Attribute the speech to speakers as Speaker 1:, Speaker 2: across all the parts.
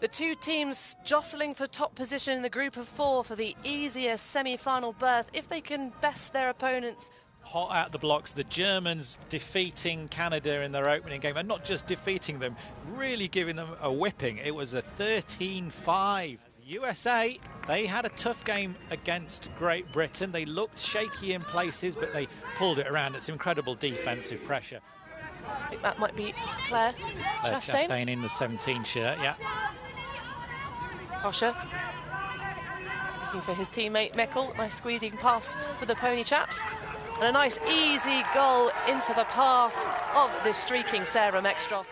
Speaker 1: The two teams jostling for top position in the group of four for the easier semi-final berth if they can best their opponents.
Speaker 2: Hot out the blocks, the Germans defeating Canada in their opening game, and not just defeating them, really giving them a whipping. It was a 13-5. USA, they had a tough game against Great Britain. They looked shaky in places, but they pulled it around. It's incredible defensive pressure.
Speaker 1: I think that might be Claire.
Speaker 2: It's Claire Chastain in the 17 shirt, yeah.
Speaker 1: Kosher looking for his teammate Mikkel. Nice squeezing pass for the pony chaps. And a nice easy goal into the path of the streaking Sarah Meckstroth.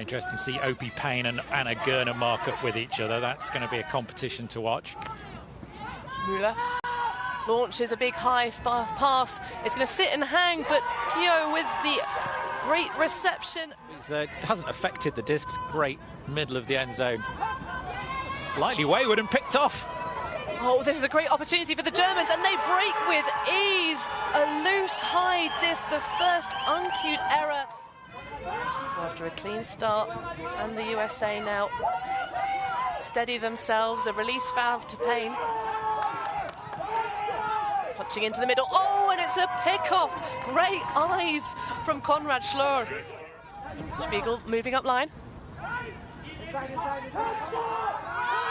Speaker 2: Interesting to see Opie Payne and Anna Gerner mark up with each other. That's going to be a competition to watch.
Speaker 1: Müller launches a big high fast pass. It's going to sit and hang, but Keogh with the great reception.
Speaker 2: It hasn't affected the discs. Great middle of the end zone. Slightly wayward and picked off.
Speaker 1: Oh, this is a great opportunity for the Germans, and they break with ease. A loose high disc, the first uncued error. So after a clean start, and the USA now steady themselves, a release valve to Payne. Punching into the middle, oh, and it's a pick-off. Great eyes from Konrad Schlör. Spiegel moving up line.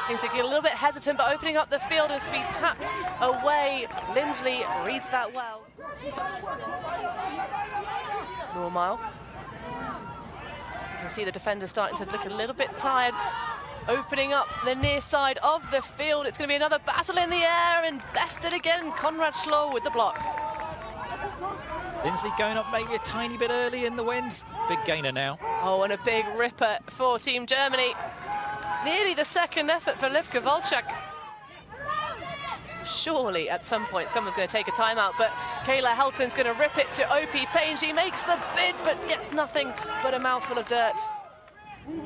Speaker 1: Things are getting a little bit hesitant, but opening up the field is to be tapped away. Lindsley reads that well. Normile. You can see the defender starting to look a little bit tired. Opening up the near side of the field. It's going to be another battle in the air, and bested again. Konrad Schlör with the block.
Speaker 2: Lindsley going up maybe a tiny bit early in the wind. Big gainer now.
Speaker 1: Oh, and a big ripper for Team Germany. Nearly the second effort for Livka Volchak. Surely at some point someone's going to take a timeout, but Kayla Helton's going to rip it to Opie Payne. She makes the bid, but gets nothing but a mouthful of dirt. This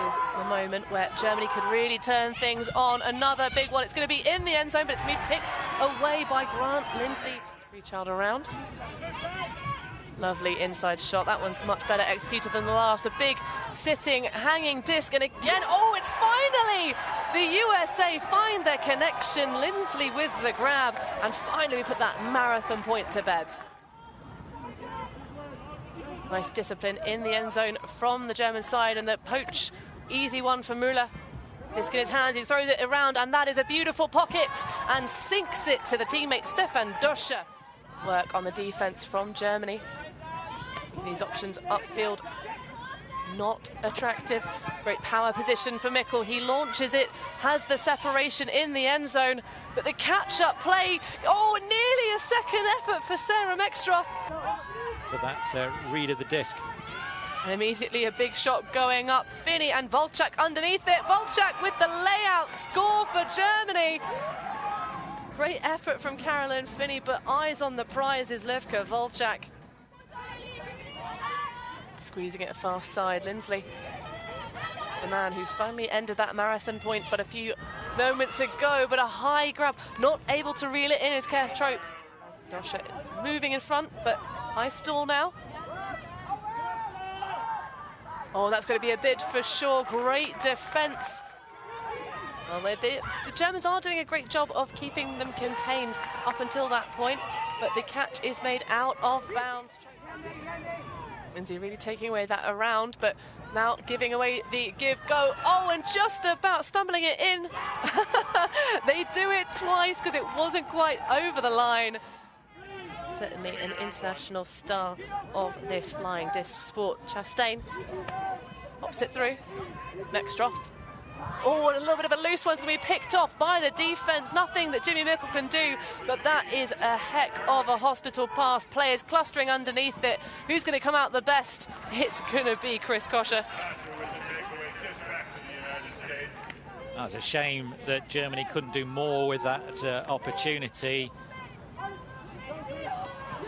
Speaker 1: is the moment where Germany could really turn things on. Another big one. It's going to be in the end zone, but it's going to be picked away by Grant Lindsley. Free child around. Lovely inside shot. That one's much better executed than the last. A big sitting, hanging disc, and again, oh, it's finally the USA find their connection. Lindsley with the grab, and finally put that marathon point to bed. Nice discipline in the end zone from the German side, and the poach, easy one for Müller. Disc in his hands, he throws it around, and that is a beautiful pocket, and sinks it to the teammate Stefan Doscher. Work on the defense from Germany. These options upfield, not attractive. Great power position for Mikkel. He launches it, has the separation in the end zone, but the catch-up play, oh, nearly a second effort for Sarah Meckstroth.
Speaker 2: So that read of the disc.
Speaker 1: And immediately a big shot going up. Finney and Volchak underneath it. Volchak with the layout score for Germany. Great effort from Caroline Finney, but eyes on the prize is Livka Volchak. Squeezing it far side, Lindsley. The man who finally ended that marathon point but a few moments ago, but a high grab, not able to reel it in is Keir Trope. Doscher moving in front, but high stall now. Oh, that's going to be a bid for sure. Great defence. Well, the Germans are doing a great job of keeping them contained up until that point, but the catch is made out of bounds. Lindsay really taking away that around, but now giving away the give-go. Oh, and just about stumbling it in. They do it twice because it wasn't quite over the line. Certainly an international star of this flying disc sport. Chastain pops it through. Meckstroth. Oh, and a little bit of a loose one's going to be picked off by the defence. Nothing that Jimmy Mikkel can do, but that is a heck of a hospital pass. Players clustering underneath it. Who's going to come out the best? It's going to be Chris Kosher.
Speaker 2: That was a shame that Germany couldn't do more with that opportunity.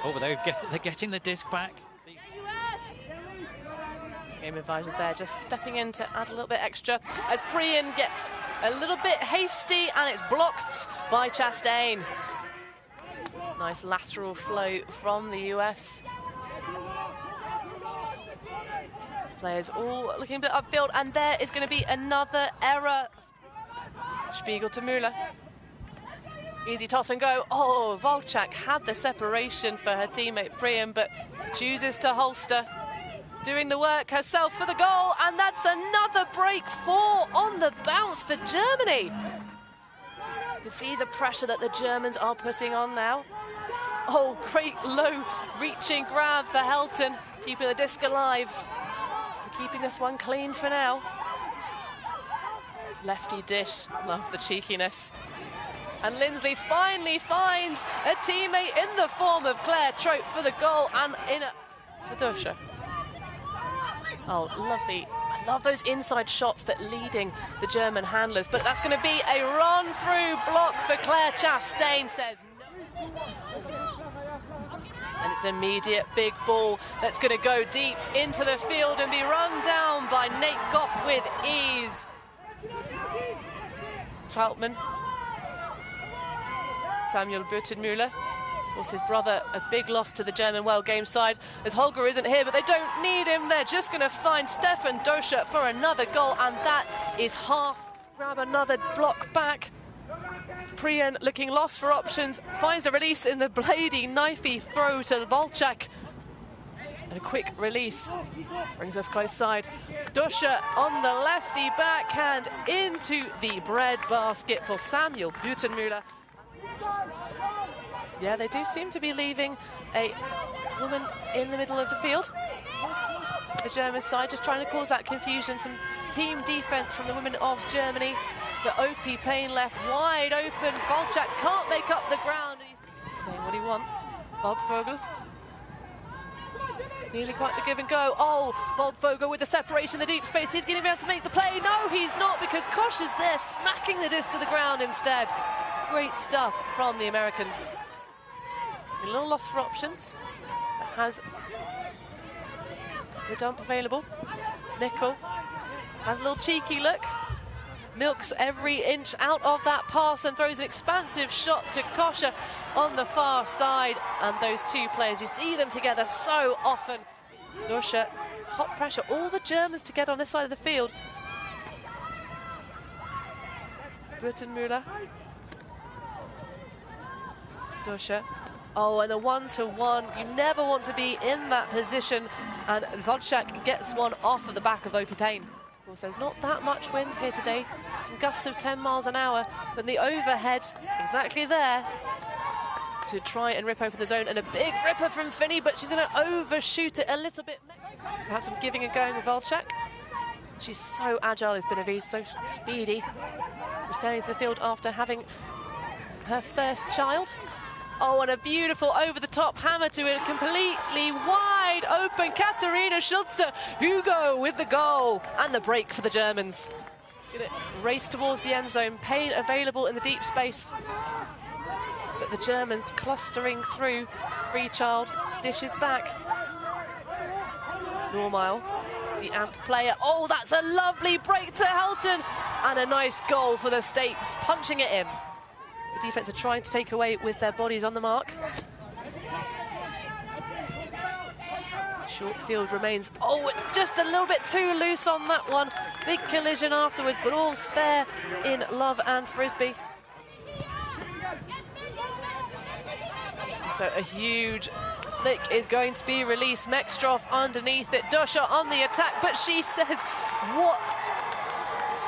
Speaker 2: Oh, but they're getting the disc back.
Speaker 1: Game advisors there just stepping in to add a little bit extra as Priyan gets a little bit hasty, and it's blocked by Chastain. Nice lateral flow from the US. Players all looking a bit upfield, and there is going to be another error. Spiegel to Müller. Easy toss and go. Oh, Walczak had the separation for her teammate Priam, but chooses to holster. Doing the work herself for the goal, and that's another break 4 on the bounce for Germany. You can see the pressure that the Germans are putting on now. Oh, great low reaching grab for Helton, keeping the disc alive. And keeping this one clean for now. Lefty dish, love the cheekiness. And Lindsley finally finds a teammate in the form of Claire Trope for the goal, and in a for Duscher. Oh, lovely. I love those inside shots that leading the German handlers, but that's going to be a run-through block for Claire Chastain, says no. And it's immediate big ball that's going to go deep into the field and be run down by Nate Goff with ease. Trautmann. Samuel Buttenmüller. Of course, his brother, a big loss to the German World Games side, as Holger isn't here, but they don't need him. They're just going to find Stefan Duscher for another goal, and that is half. Grab another block back. Priam looking lost for options, finds a release in the blady, knifey throw to Walczak. And a quick release brings us close side. Duscher on the lefty backhand into the bread basket for Samuel Buttenmüller. Yeah, they do seem to be leaving a woman in the middle of the field. The German side just trying to cause that confusion. Some team defense from the women of Germany. But Opie Payne left wide open. Walczak can't make up the ground. He's saying what he wants. Waldvogel. Nearly quite the give and go. Oh, Waldvogel with the separation in the deep space. He's going to be able to make the play. No, he's not, because Koch is there smacking the disc to the ground instead. Great stuff from the American. A little loss for options. Has the dump available. Mikkel has a little cheeky look. Milks every inch out of that pass and throws an expansive shot to Kosher on the far side. And those two players, you see them together so often. Duscher, hot pressure, all the Germans together on this side of the field. Buttenmüller. Duscher. Oh, and a one-to-one. You never want to be in that position. And Walczak gets one off of the back of Opie Payne. Of course, there's not that much wind here today. Some gusts of 10 miles an hour. But the overhead, exactly there, to try and rip open the zone. And a big ripper from Finney, but she's going to overshoot it a little bit. Perhaps some giving and going with Walczak. She's so agile, is Benavides, so speedy. Returning to the field after having her first child. Oh, and a beautiful over-the-top hammer to a completely wide open Katharina Schulze. Hugo with the goal and the break for the Germans. It's going to race towards the end zone. Payne available in the deep space. But the Germans clustering through. Freechild dishes back. Normile, the amp player. Oh, that's a lovely break to Helton. And a nice goal for the States, punching it in. The defence are trying to take away with their bodies on the mark. Short field remains. Oh, just a little bit too loose on that one. Big collision afterwards, but all's fair in love and frisbee. So a huge flick is going to be released. Mextroff underneath it. Duscher on the attack, but she says, what?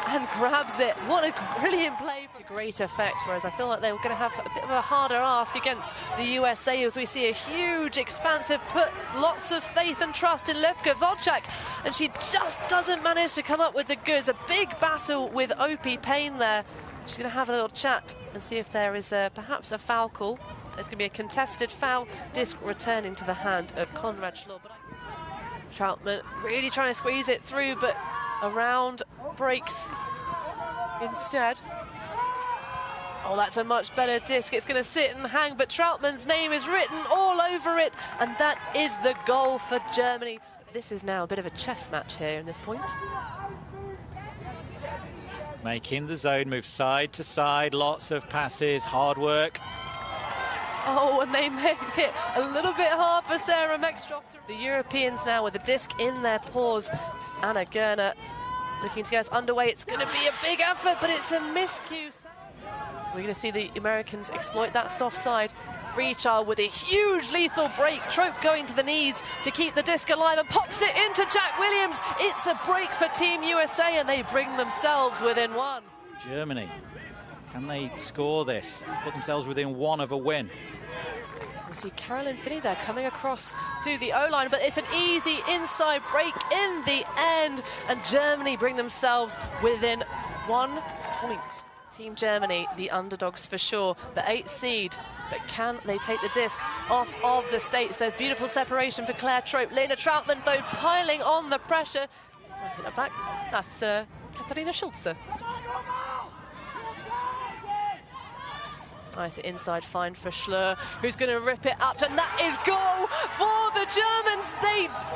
Speaker 1: And grabs it. What a brilliant play. To great effect, whereas I feel like they were going to have a bit of a harder ask against the USA, as we see a huge, expansive, put lots of faith and trust in Levka Walczak, and she just doesn't manage to come up with the goods. A big battle with Opie Payne there. She's going to have a little chat and see if there is perhaps a foul call. There's going to be a contested foul, disc returning to the hand of Konrad Schlohr. Trautmann really trying to squeeze it through, but around breaks instead. Oh, that's a much better disc. It's going to sit and hang, but Trautmann's name is written all over it, and that is the goal for Germany. This is now a bit of a chess match here in this point.
Speaker 2: Making the zone move side to side, lots of passes, hard work.
Speaker 1: Oh, and they made it a little bit hard for Sarah Meckstroth. The Europeans now with the disc in their paws. Anna Gerner looking to get us underway. It's going to be a big effort, but it's a miscue. We're going to see the Americans exploit that soft side. Freechild with a huge lethal break. Trope going to the knees to keep the disc alive and pops it into Jack Williams. It's a break for Team USA and they bring themselves within one.
Speaker 2: Germany, can they score this? Put themselves within one of a win.
Speaker 1: We see Carolyn Finney there coming across to the O-line, but it's an easy inside break in the end, and Germany bring themselves within 1 point. Team Germany, the underdogs for sure, the 8th seed, but can they take the disc off of the States? There's beautiful separation for Claire Trope. Lena Troutman, though, piling on the pressure. Right at the back, that's Katharina Schulze. Nice inside find for Schleur, who's going to rip it up, and that is goal for the Germans. They